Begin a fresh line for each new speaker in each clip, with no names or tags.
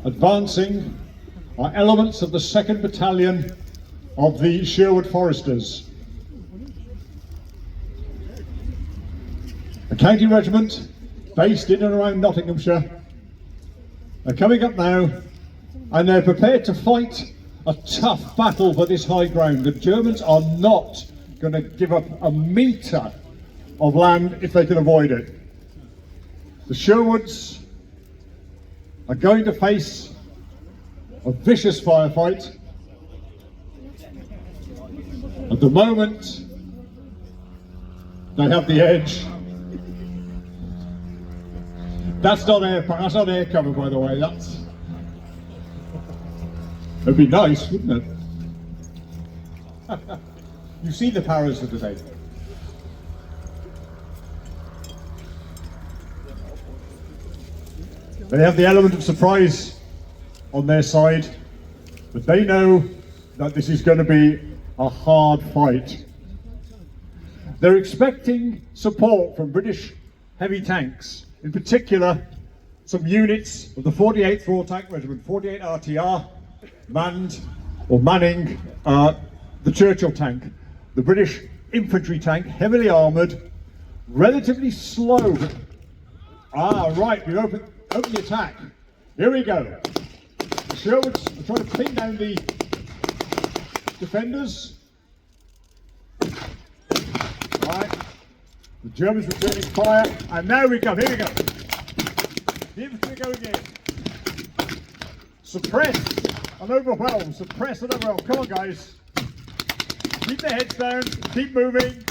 advancing are elements of the 2nd Battalion of the Sherwood Foresters. A county regiment based in and around Nottinghamshire are coming up now, and they're prepared to fight a tough battle for this high ground. The Germans are not going to give up a metre of land if they can avoid it. The Sherwoods are going to face a vicious firefight. At the moment, they have the edge. That's not air cover, by the way. It'd be nice, wouldn't it? You see the powers of the day. They have the element of surprise on their side, but they know that this is going to be a hard fight. They're expecting support from British heavy tanks, in particular some units of the 48th Royal Tank Regiment, 48 RTR, manning the Churchill tank, the British infantry tank, heavily armoured, relatively slow. Right, we've opened the attack. Here we go. The Sherwoods are trying to pin down the defenders. Right, the Germans returning fire, and now we come. Here we go. The infantry going in. Suppress and overwhelm. Suppress and overwhelm. Come on, guys. Keep their heads down. Keep moving.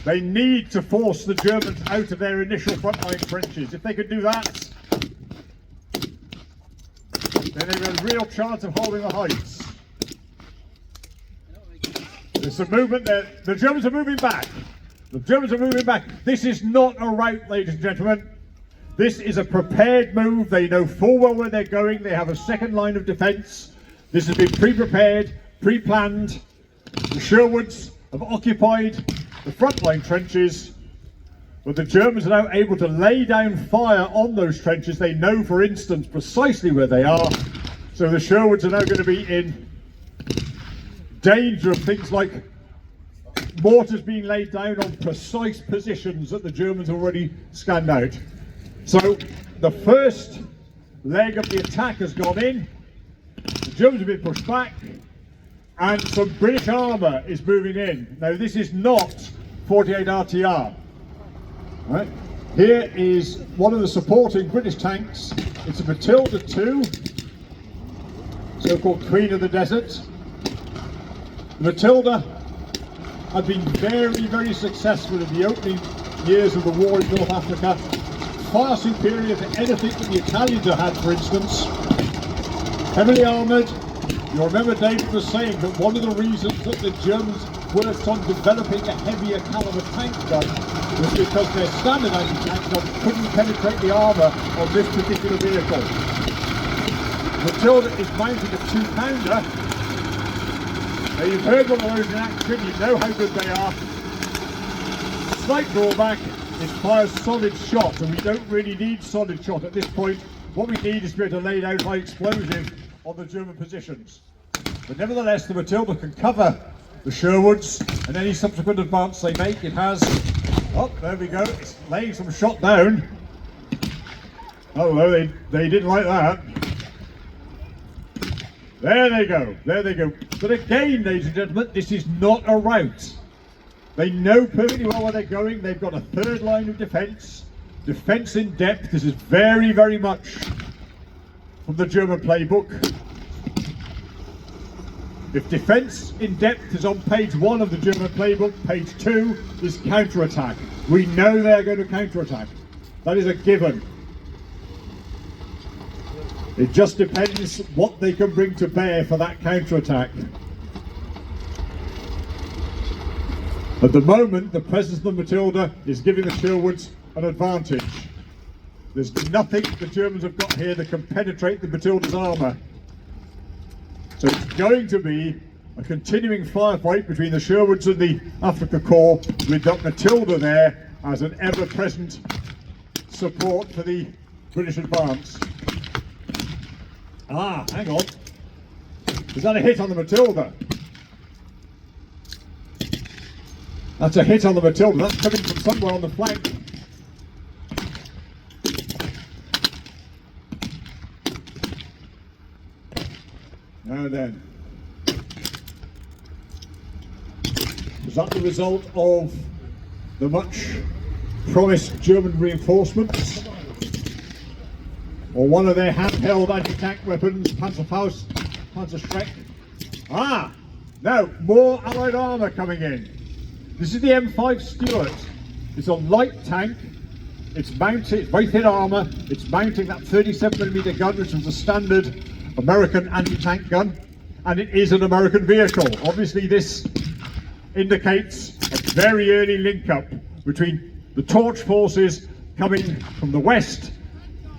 They need to force the Germans out of their initial frontline trenches. If they could do that, then they have a real chance of holding the heights. There's some movement there. The Germans are moving back. The Germans are moving back. This is not a rout, ladies and gentlemen. This is a prepared move. They know full well where they're going. They have a second line of defence. This has been pre-prepared, pre-planned. The Sherwoods have occupied the frontline trenches, but the Germans are now able to lay down fire on those trenches. They know, for instance, precisely where they are. So the Sherwoods are now going to be in danger of things like mortars being laid down on precise positions that the Germans already scanned out. So the first leg of the attack has gone in. The Germans have been pushed back, and some British armour is moving in. Now this is not 48 RTR. Right. Here is one of the supporting British tanks. It's a Matilda 2, so-called Queen of the Desert. The Matilda had been very, very successful in the opening years of the war in North Africa, far superior to anything that the Italians have had, for instance. Heavily armoured. You remember David was saying that one of the reasons that the Germans worked on developing a heavier caliber tank gun was because their standard anti-tank gun couldn't penetrate the armour on this particular vehicle. Matilda is mounting a 2-pounder. Now you've heard one of those in action, you know how good they are. Slight drawback, it fires solid shot, and we don't really need solid shot at this point. What we need is to be able to lay down high explosive on the German positions. But nevertheless, the Matilda can cover the Sherwoods, and any subsequent advance they make, it has... Oh, there we go, it's laying some shot down. Oh, well, they didn't like that. There they go, there they go. But again, ladies and gentlemen, this is not a rout. They know perfectly well where they're going. They've got a third line of defence. Defence in depth. This is very, very much from the German playbook. If defence in depth is on page 1 of the German playbook, page 2 is counter-attack. We know they're going to counter-attack. That is a given. It just depends what they can bring to bear for that counter-attack. At the moment, the presence of the Matilda is giving the Sherwoods an advantage. There's nothing the Germans have got here that can penetrate the Matilda's armour. So it's going to be A continuing firefight between the Sherwoods and the Afrika Korps, with that Matilda there as an ever-present support for the British advance. Ah, hang on. Is that a hit on the Matilda? That's a hit on the Matilda. That's coming from somewhere on the flank. Now then. Is that the result of the much promised German reinforcements? Or one of their handheld anti-tank weapons, Panzerfaust, Panzerschreck? Ah! Now, more Allied armour coming in. This is the M5 Stuart. It's a light tank. It's mounted, it's very thin armour. It's mounting that 37mm gun, which was a standard American anti-tank gun. And it is an American vehicle. Obviously this indicates a very early link-up between the Torch forces coming from the west,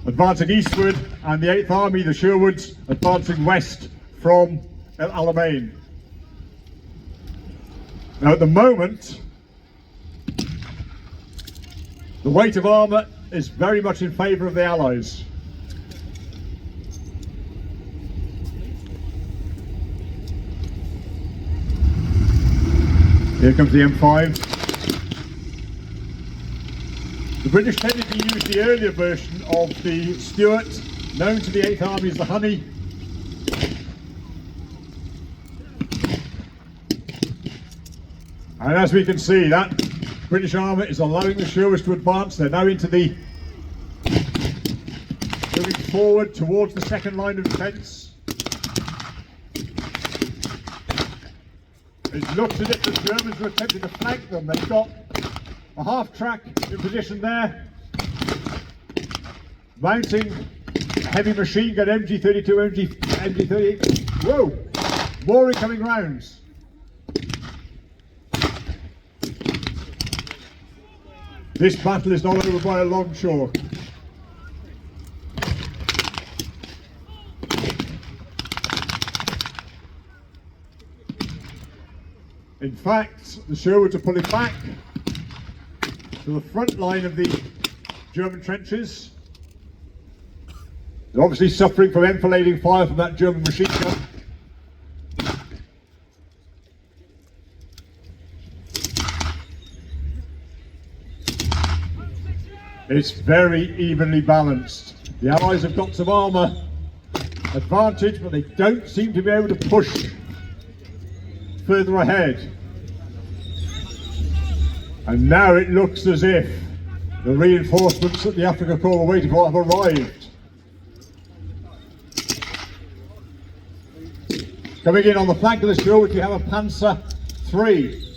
advancing eastward, and the 8th Army, the Sherwoods, advancing west from El Alamein. Now at the moment, the weight of armour is very much in favour of the Allies. Here comes the M5. The British tended to use the earlier version of the Stuart, known to the 8th Army as the Honey. And as we can see, that British armour is allowing the Sherwoods to advance. They're now into the, moving forward towards the second line of defence. It looks as if the Germans were attempting to flank them. They've got a half-track in position there, mounting a heavy machine gun, MG32, MG38. Whoa! More incoming rounds. This battle is not over by a long shot. In fact, the Sherwoods are pulling back to the front line of the German trenches. They're obviously suffering from enfilading fire from that German machine gun. It's very evenly balanced. The Allies have got some armour advantage, but they don't seem to be able to push further ahead. And now it looks as if the reinforcements that the Afrika Korps were waiting for have arrived. Coming in on the flank of the Sherwoods, we have a Panzer III.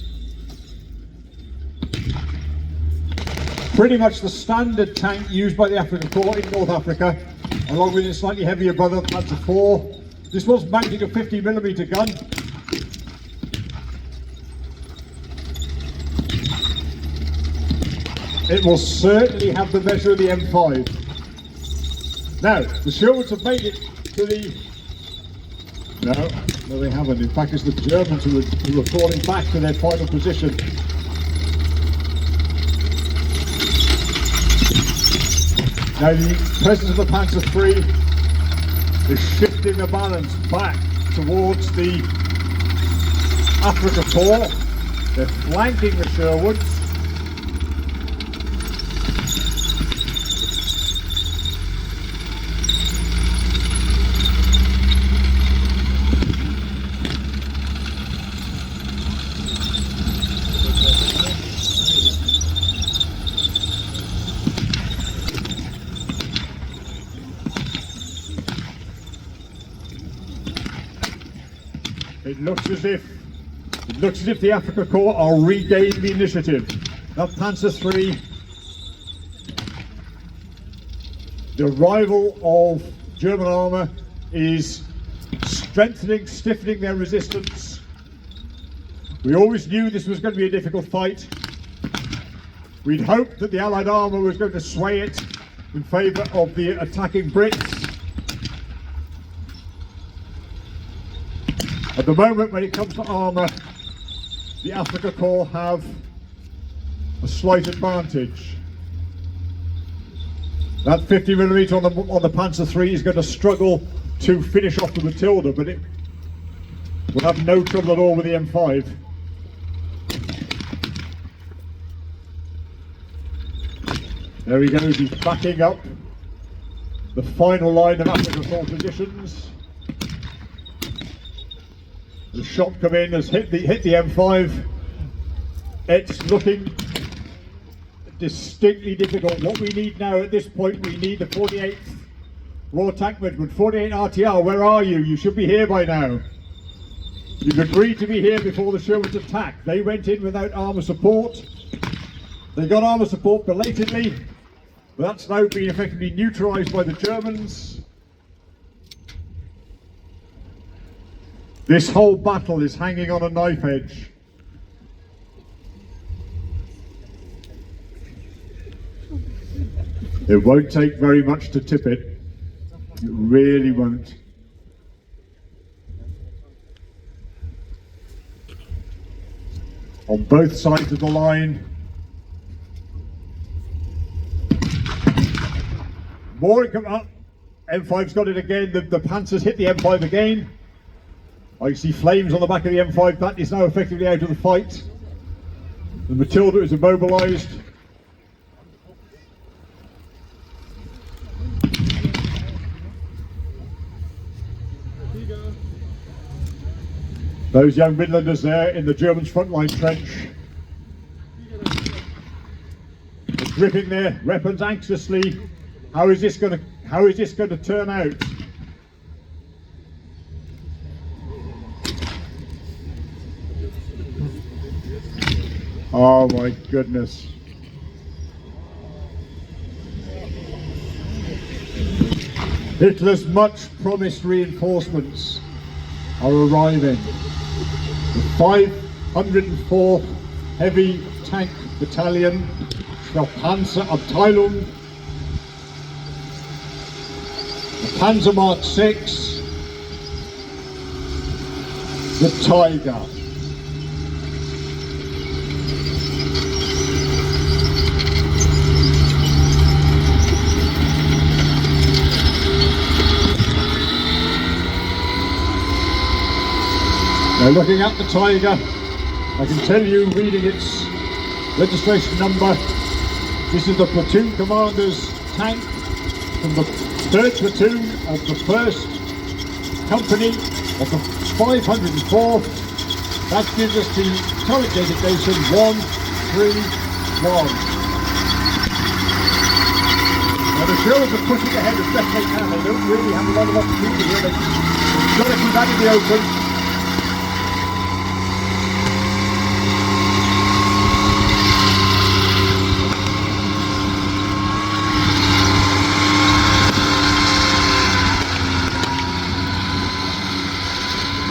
Pretty much the standard tank used by the Afrika Korps in North Africa, along with its slightly heavier brother, Panzer IV. This was mounting a 50mm gun. It will certainly have the measure of the M5. Now, the Sherwoods have made it to the... No, they haven't. In fact, it's the Germans who are falling back to their final position. Now, the presence of the Panzer III is shifting the balance back towards the Afrika Korps. They're flanking the Sherwoods. It looks as if the Afrika Korps are regaining the initiative. That Panzer III, the arrival of German armour is strengthening, stiffening their resistance. We always knew this was going to be a difficult fight. We'd hoped that the Allied armour was going to sway it in favour of the attacking Brits. A At the moment, when it comes to armour, the Afrika Korps have a slight advantage. That 50mm on the Panzer III is going to struggle to finish off the Matilda, but it will have no trouble at all with the M5. There he goes, he's backing up the final line of Afrika Korps positions. The shot come in, has hit the M5. It's looking distinctly difficult. What we need now at this point, we need the 48th Royal Tank Regiment, 48 RTR. Where are you? You should be here by now. You've agreed to be here before the Sherwood's attack. They went in without armour support. They got armour support belatedly, but that's now been effectively neutralised by the Germans. This whole battle is hanging on a knife edge. It won't take very much to tip it. It really won't. On both sides of the line. More come up. M5's got it again. The Panzers hit the M5 again. I see flames on the back of the M5. That is now effectively out of the fight. The Matilda is immobilised. Those young Midlanders there in the Germans' frontline trench. They're gripping their weapons anxiously. How is this going to turn out? Oh my goodness. Hitler's much promised reinforcements are arriving. The 504th Heavy Tank Battalion, Panzerabteilung, the Panzer Mark 6, the Tiger. Now looking at the Tiger, I can tell you, reading its registration number, this is the platoon commander's tank from the 3rd platoon of the 1st company of the 504th. That gives us the turret designation 131. Now the Sherwoods are pushing ahead as best they can. They don't really have a lot of opportunity here. They've got to keep that in the open.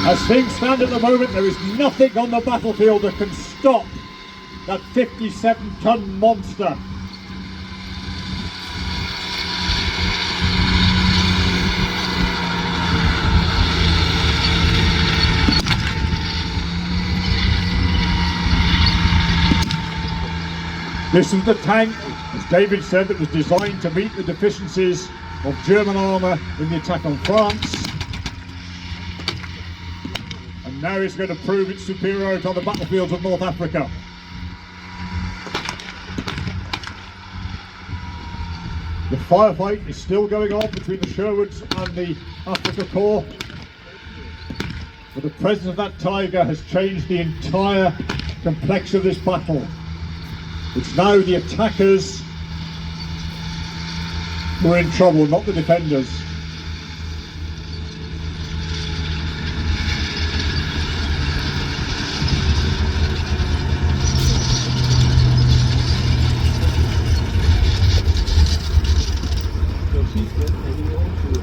As things stand at the moment, there is nothing on the battlefield that can stop that 57-ton monster. This is the tank, as David said, that was designed to meet the deficiencies of German armour in the attack on France. Now it's going to prove its superiority on the battlefields of North Africa. The firefight is still going on between the Sherwoods and the Afrika Korps. But the presence of that Tiger has changed the entire complexion of this battle. It's now the attackers who are in trouble, not the defenders.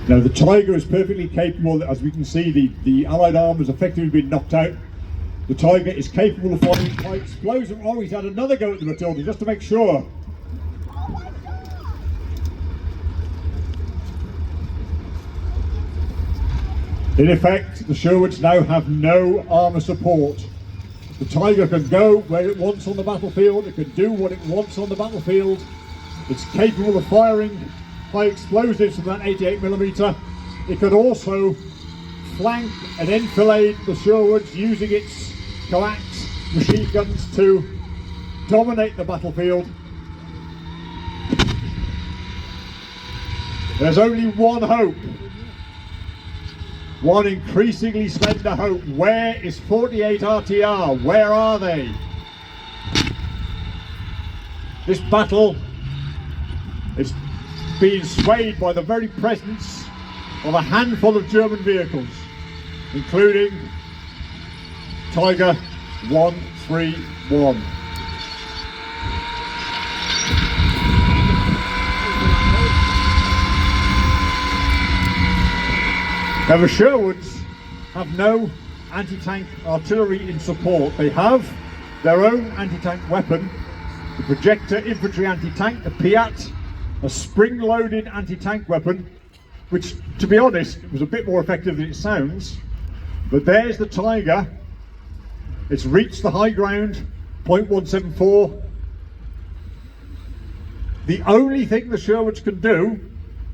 Now the Tiger is perfectly capable, as we can see, the Allied arm has effectively been knocked out. The Tiger is capable of firing quite explosive. Oh, he's had another go at the Matilda, just to make sure. In effect, the Sherwoods now have no armour support. The Tiger can go where it wants on the battlefield, it can do what it wants on the battlefield. It's capable of firing high explosives from that 88mm. It could also flank and enfilade the Sherwoods using its coax machine guns to dominate the battlefield. There's only one hope. One increasingly slender hope. Where is 48 RTR? Where are they? This battle is being swayed by the very presence of a handful of German vehicles, including Tiger 131. Now the Sherwoods have no anti-tank artillery in support. They have their own anti-tank weapon, the projector infantry anti-tank, the Piat, a spring-loaded anti-tank weapon, which, to be honest, was a bit more effective than it sounds. But there's the Tiger. It's reached the high ground, .174. The only thing the Sherwoods can do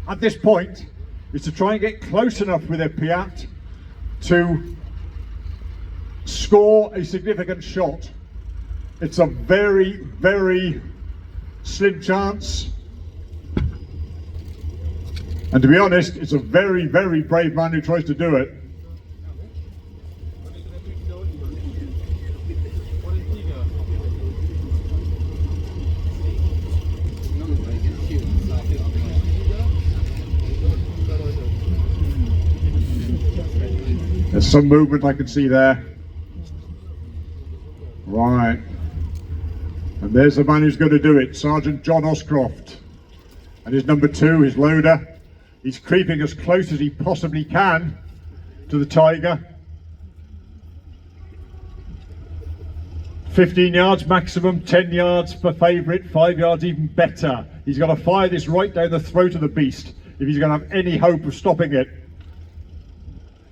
at this point is to try and get close enough with their Piat to score a significant shot. It's a very, very slim chance. And to be honest, it's a very, very brave man who tries to do it. There's some movement I can see there. Right. And there's the man who's going to do it, Sergeant John Oscroft. And his number 2, his loader. He's creeping as close as he possibly can to the Tiger. 15 yards maximum, 10 yards for favourite, 5 yards even better. He's going to fire this right down the throat of the beast if he's going to have any hope of stopping it.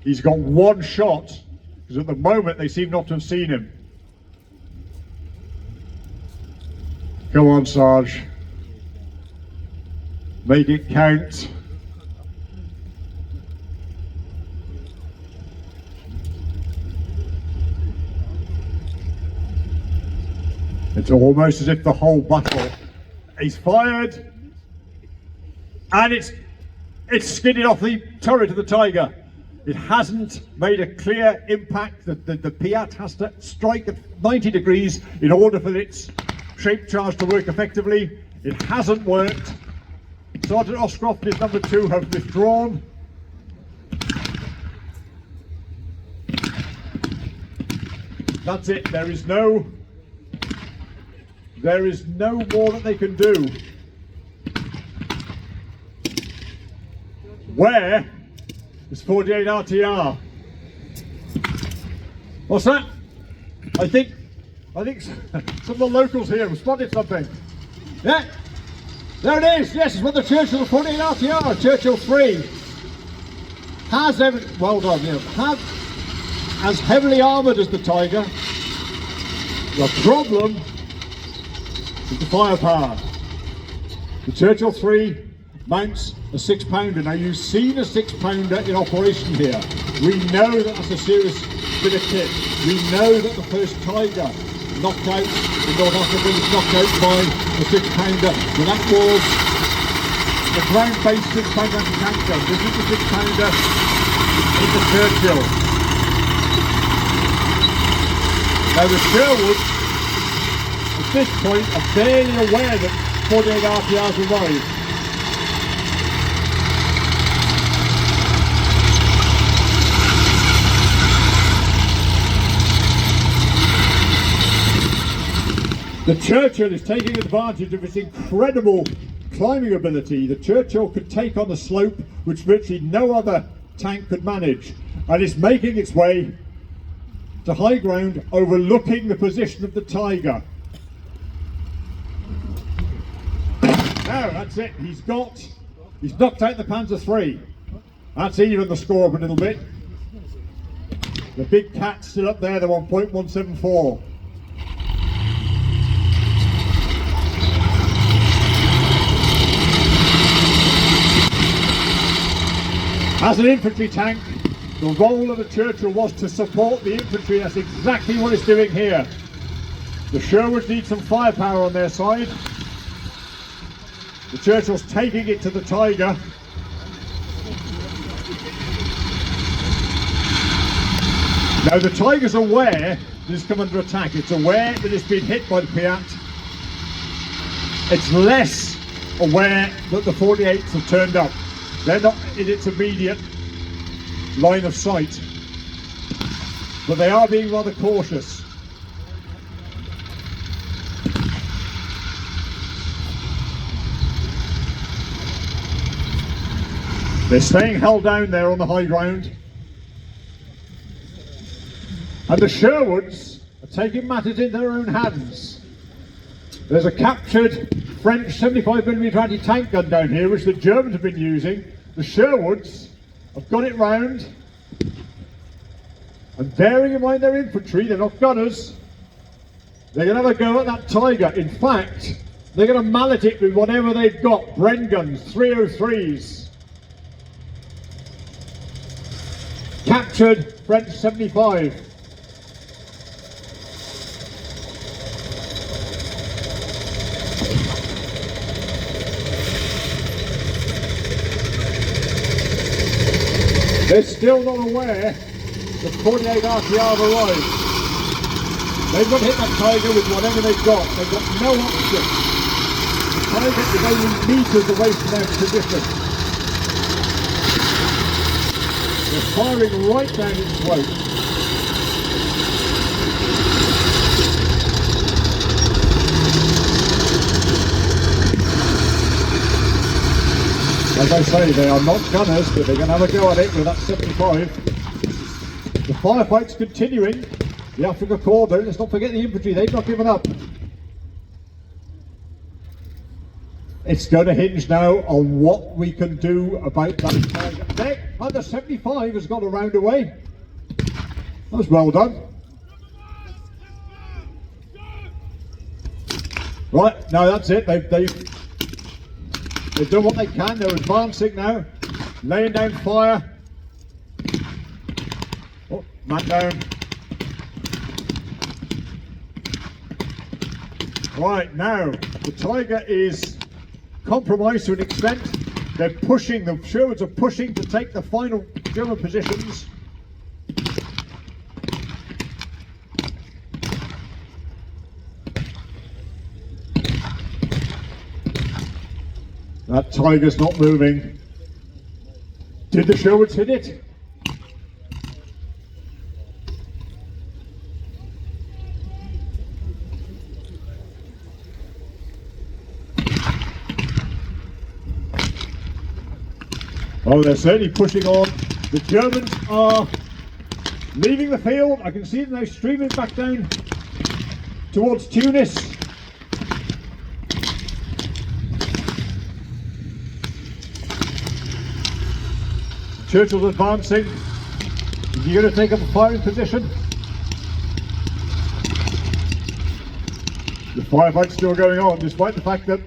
He's got one shot, because at the moment they seem not to have seen him. Come on, Sarge. Make it count. It's almost as if the whole battle is fired, and it's skidded off the turret of the Tiger. It hasn't made a clear impact. The Piat has to strike at 90 degrees in order for its shape charge to work effectively. It hasn't worked. Sergeant Oscroft and his number 2 have withdrawn. That's it. There is no more that they can do. Where is 48 RTR? What's that? I think some of the locals here have spotted something. Yeah, there it is. Yes, it's with the Churchill of 48 RTR, Churchill 3. Well done, yeah. As heavily armoured as the Tiger. The problem is the firepower. The Churchill 3 mounts a 6-pounder. Now you've seen a 6-pounder in operation here. We know that that's a serious bit of kit. We know that the first Tiger knocked out in North Africa was knocked out by a 6-pounder. But that was a ground-based 6-pounder anti-tank gun. This is the 6-pounder in the Churchill. Now the Sherwoods at this point are barely aware that 48 RTRs arrived. The Churchill is taking advantage of its incredible climbing ability. The Churchill could take on a slope which virtually no other tank could manage, and it's making its way to high ground overlooking the position of the Tiger. Now that's it, he's knocked out the Panzer III. That's even the score up a little bit. The big cat's still up there, the 1.174. As an infantry tank, the role of the Churchill was to support the infantry. That's exactly what it's doing here. The Sherwoods need some firepower on their side. The Churchill's taking it to the Tiger. Now the Tiger's aware that it's come under attack. It's aware that it's been hit by the Piat. It's less aware that the 48s have turned up. They're not in its immediate line of sight, but they are being rather cautious. They're staying held down there on the high ground, and the Sherwoods are taking matters in their own hands. There's a captured French 75mm anti-tank gun down here, which the Germans have been using. The Sherwoods have got it round, and bearing in mind their infantry, they're not gunners, they're going to have a go at that Tiger. In fact, they're going to mallet it with whatever they've got. Bren guns, 303s. Captured French 75. They're still not aware that 48 RTR have arrived. They've got to hit that Tiger with whatever they've got. They've got no option. The Tiger is only meters away from their position. They're firing right down its throat. As I say, they are not gunners, but they're going to have a go at it with that 75. The firefight's continuing. The Africa Corps, though, let's not forget the infantry, they've not given up. It's going to hinge now on what we can do about that Tiger. There, under 75 has got a round away. That was well done. Right, now that's it. They've done what they can. They're advancing now, laying down fire. Oh, man down. Right, now the Tiger is compromised to an extent. They're pushing, the Sherwoods are pushing to take the final German positions. That Tiger's not moving. Did the Sherwoods hit it? Oh, they're certainly pushing on. The Germans are leaving the field. I can see them now streaming back down towards Tunis. Churchill's advancing. Is he going to take up a firing position? The firefight's still going on, despite the fact that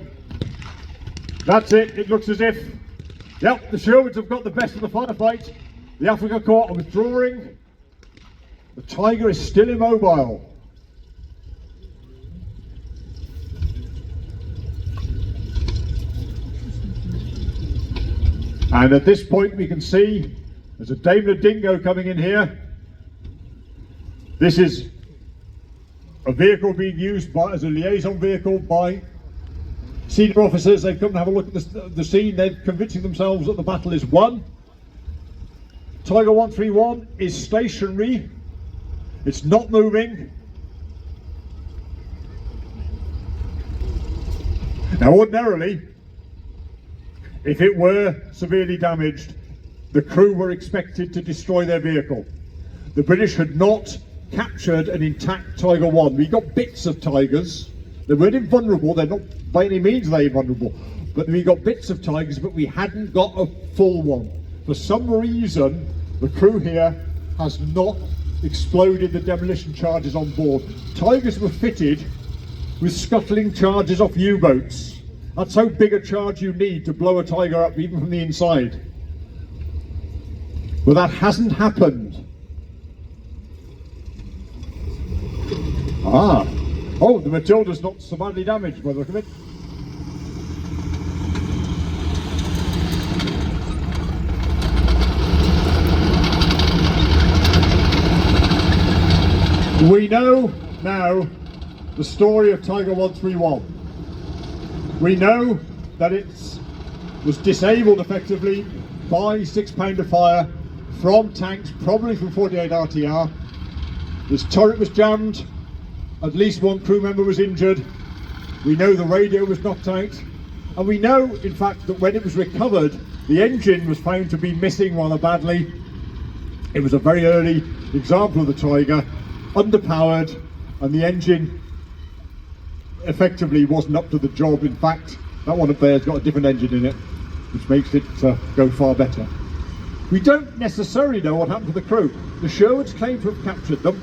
that's it. It looks as if, yep, the Sherwoods have got the best of the firefight. The Africa Corps are withdrawing. The Tiger is still immobile. And at this point we can see there's a Daimler Dingo coming in here. This is a vehicle being used as a liaison vehicle by senior officers. They've come to have a look at the scene. They're convincing themselves that the battle is won. Tiger 131 is stationary. It's not moving. Now ordinarily, if it were severely damaged, the crew were expected to destroy their vehicle. The British had not captured an intact Tiger 1. We got bits of Tigers. They weren't invulnerable, they're not by any means they invulnerable, but we got bits of Tigers, but we hadn't got a full one. For some reason, the crew here has not exploded the demolition charges on board. Tigers were fitted with scuttling charges off U-boats. That's how big a charge you need to blow a Tiger up, even from the inside. But that hasn't happened. Oh, the Matilda's not so badly damaged by the look of it. We know now the story of Tiger 131. We know that it was disabled effectively by 6 pound of fire from tanks, probably from 48 RTR. This turret was jammed, at least one crew member was injured. We know the radio was knocked out, and we know in fact that when it was recovered, the engine was found to be missing rather badly. It was a very early example of the Tiger, underpowered, and the engine effectively wasn't up to the job. In fact, that one up there has got a different engine in it, which makes it go far better. We don't necessarily know what happened to the crew. The Sherwoods claim to have captured them.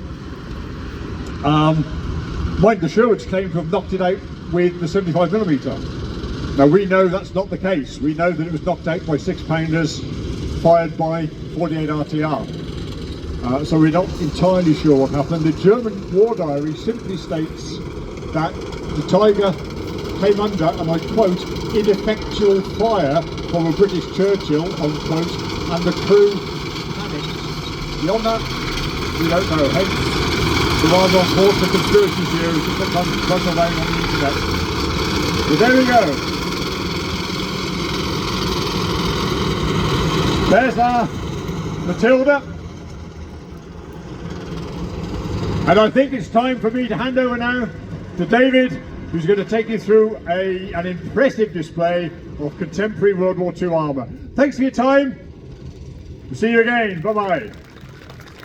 Mind the Sherwoods claim to have knocked it out with the 75mm. Now we know that's not the case. We know that it was knocked out by 6 pounders fired by 48 RTR. So we're not entirely sure what happened. The German war diary simply states that the Tiger came under, and I quote, ineffectual fire from a British Churchill, unquote, and the crew panicked. Beyond that, we don't know. Hence, the rather unfortunate conspiracy theories that sometimes run around on the internet. But there we go. There's our Matilda. And I think it's time for me to hand over now to David, who's going to take you through an impressive display of contemporary World War II armour. Thanks for your time. We'll see you again. Bye-bye.